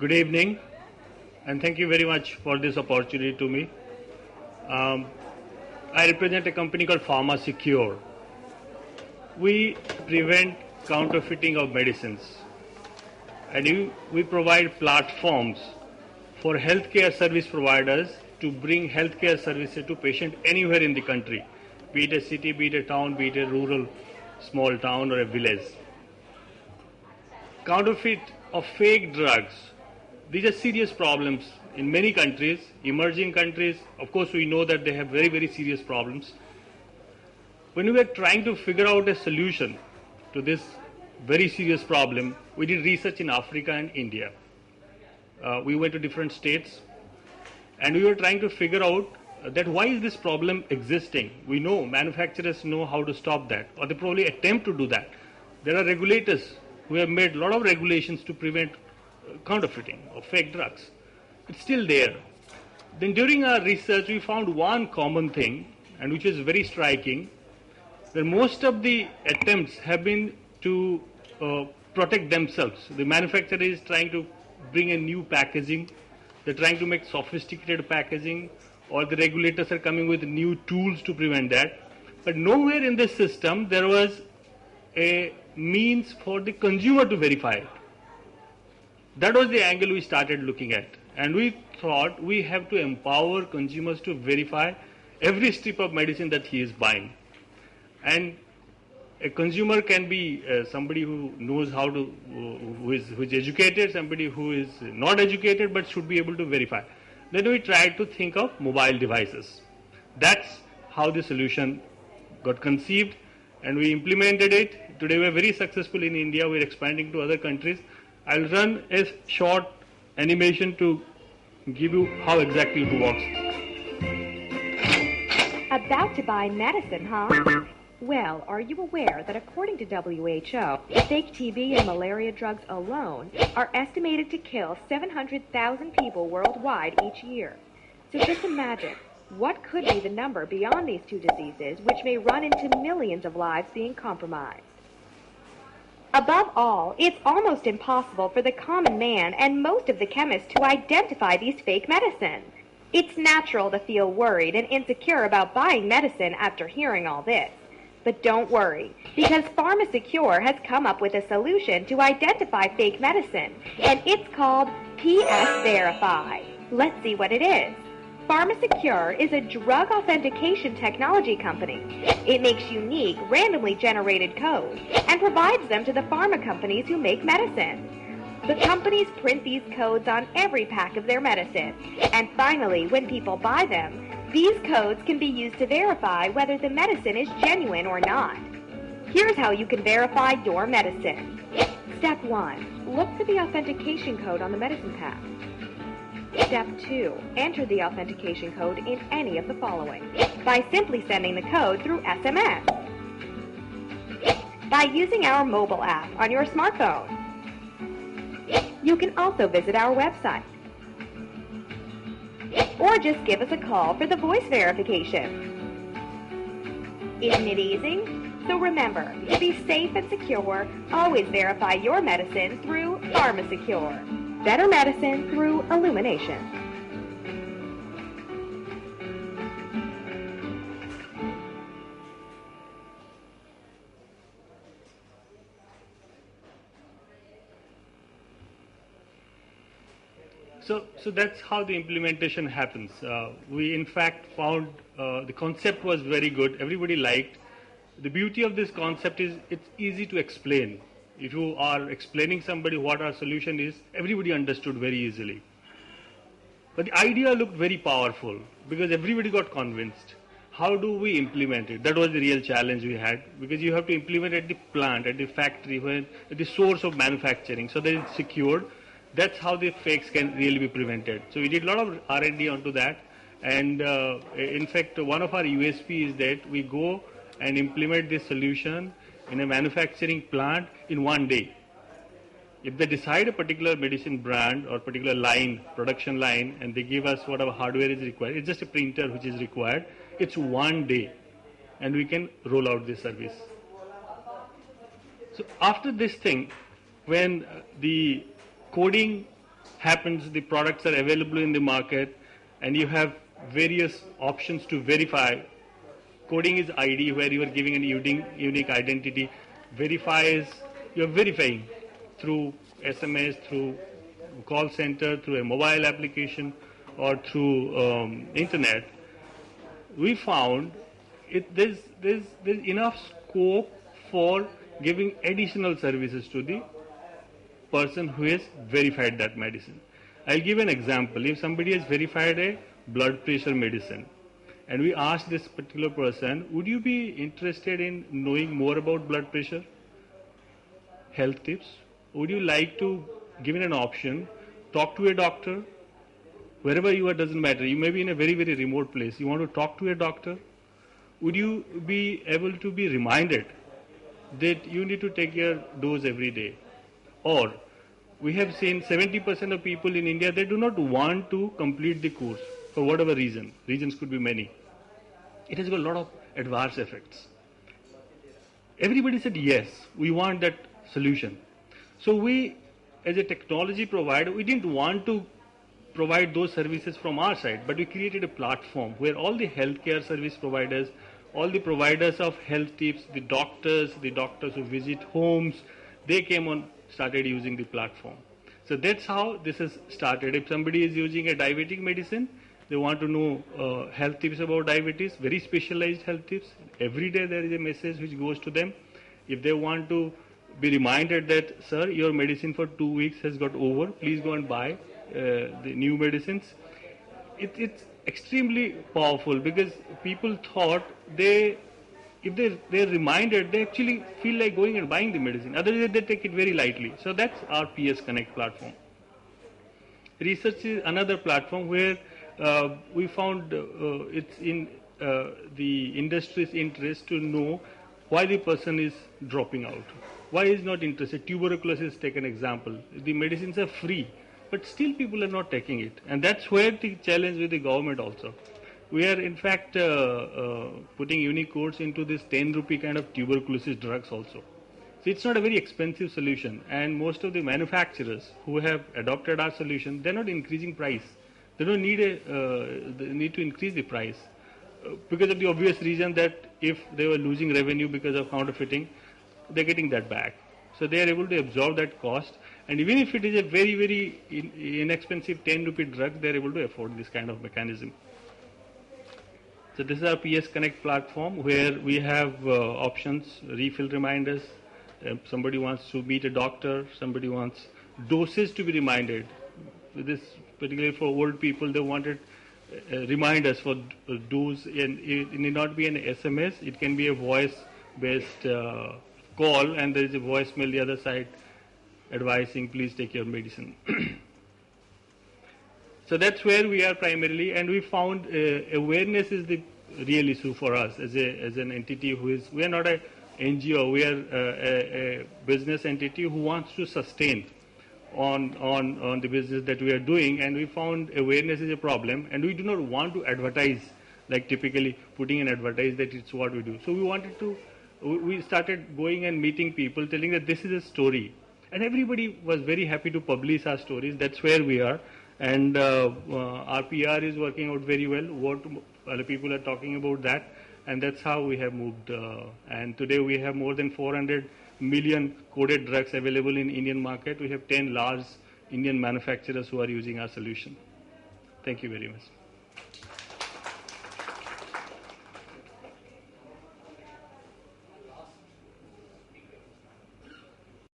Good evening, and thank you very much for this opportunity to me. Um, I represent a company called Pharma Secure. We prevent counterfeiting of medicines, and we provide platforms for healthcare service providers to bring healthcare services to patients anywhere in the country, be it a city, be it a town, be it a rural, small town, or a village. Counterfeit of fake drugs. These are serious problems in many countries, emerging countries. Of course, we know that they have very, very serious problems. When we were trying to figure out a solution to this very serious problem, we did research in Africa and India. We went to different states, and we were trying to figure out that why is this problem existing. We know manufacturers know how to stop that, or they probably attempt to do that. There are regulators who have made a lot of regulations to prevent counterfeiting of fake drugs. It's still there. Then during our research, we found one common thing, and which is very striking, that most of the attempts have been to protect themselves. The manufacturer is trying to bring a new packaging, they're trying to make sophisticated packaging, or the regulators are coming with new tools to prevent that. But nowhere in this system there was a means for the consumer to verify it. That was the angle we started looking at. And we thought we have to empower consumers to verify every strip of medicine that he is buying. And a consumer can be somebody who knows how to, who is educated, somebody who is not educated but should be able to verify. Then we tried to think of mobile devices. That's how the solution got conceived, and we implemented it. Today we are very successful in India. We are expanding to other countries. I'll run a short animation to give you how exactly it works. About to buy medicine, huh? Well, are you aware that according to WHO, fake TB and malaria drugs alone are estimated to kill 700,000 people worldwide each year? So just imagine, what could be the number beyond these two diseases which may run into millions of lives being compromised? Above all, it's almost impossible for the common man and most of the chemists to identify these fake medicines. It's natural to feel worried and insecure about buying medicine after hearing all this. But don't worry, because Pharma Secure has come up with a solution to identify fake medicine, and it's called PS Verify. Let's see what it is. Pharma Secure is a drug authentication technology company. It makes unique, randomly generated codes and provides them to the pharma companies who make medicine. The companies print these codes on every pack of their medicine, and finally, when people buy them, these codes can be used to verify whether the medicine is genuine or not. Here's how you can verify your medicine. Step 1. Look for the authentication code on the medicine pack. Step 2. Enter the authentication code in any of the following. By simply sending the code through SMS. By using our mobile app on your smartphone. You can also visit our website. Or just give us a call for the voice verification. Isn't it easy? So remember, to be safe and secure, always verify your medicine through Pharma Secure. Better medicine through illumination. So that's how the implementation happens. We in fact found the concept was very good. Everybody liked. The beauty of this concept is it's easy to explain. If you are explaining somebody what our solution is, everybody understood very easily. But the idea looked very powerful because everybody got convinced. How do we implement it? That was the real challenge we had, because you have to implement at the plant, at the factory, at the source of manufacturing, so that it's secured. That's how the fakes can really be prevented. So we did a lot of R&D onto that, and in fact one of our USP is that we go and implement this solution in a manufacturing plant in one day. If they decide a particular medicine brand or particular line, production line, and they give us whatever hardware is required, it's just a printer which is required, it's one day, and we can roll out this service. So after this thing, when the coding happens, the products are available in the market, and you have various options to verify. Coding is ID, where you are giving a unique identity. Verify is you are verifying through SMS, through call center, through a mobile application, or through internet. We found there's enough scope for giving additional services to the person who has verified that medicine. I'll give an example. If somebody has verified a blood pressure medicine, and we ask this particular person, would you be interested in knowing more about blood pressure? Health tips? Would you like to, given an option, talk to a doctor? Wherever you are, doesn't matter. You may be in a very, very remote place. You want to talk to a doctor? Would you be able to be reminded that you need to take your dose every day? Or we have seen 70% of people in India, they do not want to complete the course for whatever reason. Reasons could be many. It has got a lot of adverse effects. Everybody said, yes, we want that solution. So we, as a technology provider, we didn't want to provide those services from our side, but we created a platform where all the healthcare service providers, all the providers of health tips, the doctors who visit homes, they came on, started using the platform. So that's how this has started. If somebody is using a diabetic medicine, they want to know health tips about diabetes, very specialized health tips. Every day there is a message which goes to them. If they want to be reminded that, sir, your medicine for 2 weeks has got over, please go and buy the new medicines. It's extremely powerful, because people thought if they're reminded, they actually feel like going and buying the medicine. Otherwise, they take it very lightly. So that's our PS Connect platform. Research is another platform where we found it's in the industry's interest to know why the person is dropping out. Why is not interested? Tuberculosis, take an example. The medicines are free, but still people are not taking it. And that's where the challenge with the government also. We are in fact putting unique codes into this 10 rupee kind of tuberculosis drugs also. So it's not a very expensive solution, and most of the manufacturers who have adopted our solution, they're not increasing price. They don't need they need to increase the price because of the obvious reason that if they were losing revenue because of counterfeiting, they're getting that back. So they are able to absorb that cost, and even if it is a very, very inexpensive 10 rupee drug, they're able to afford this kind of mechanism. So this is our PS Connect platform, where we have options, refill reminders. Somebody wants to meet a doctor, somebody wants doses to be reminded. This particularly for old people, they wanted reminders for dose, and it need not be an SMS, it can be a voice-based call, and there is a voicemail the other side advising, please take your medicine. So that's where we are primarily, and we found awareness is the real issue for us as an entity we are not a NGO, we are a business entity who wants to sustain on the business that we are doing, and we found awareness is a problem, and we do not want to advertise like typically putting an advertise that it's what we do. So we started going and meeting people, telling that this is a story, and everybody was very happy to publish our stories. That's where we are, and our PR is working out very well. What other people are talking about that, and that's how we have moved. And today we have more than 400 million coded drugs available in Indian market. We have 10 large Indian manufacturers who are using our solution. Thank you very much.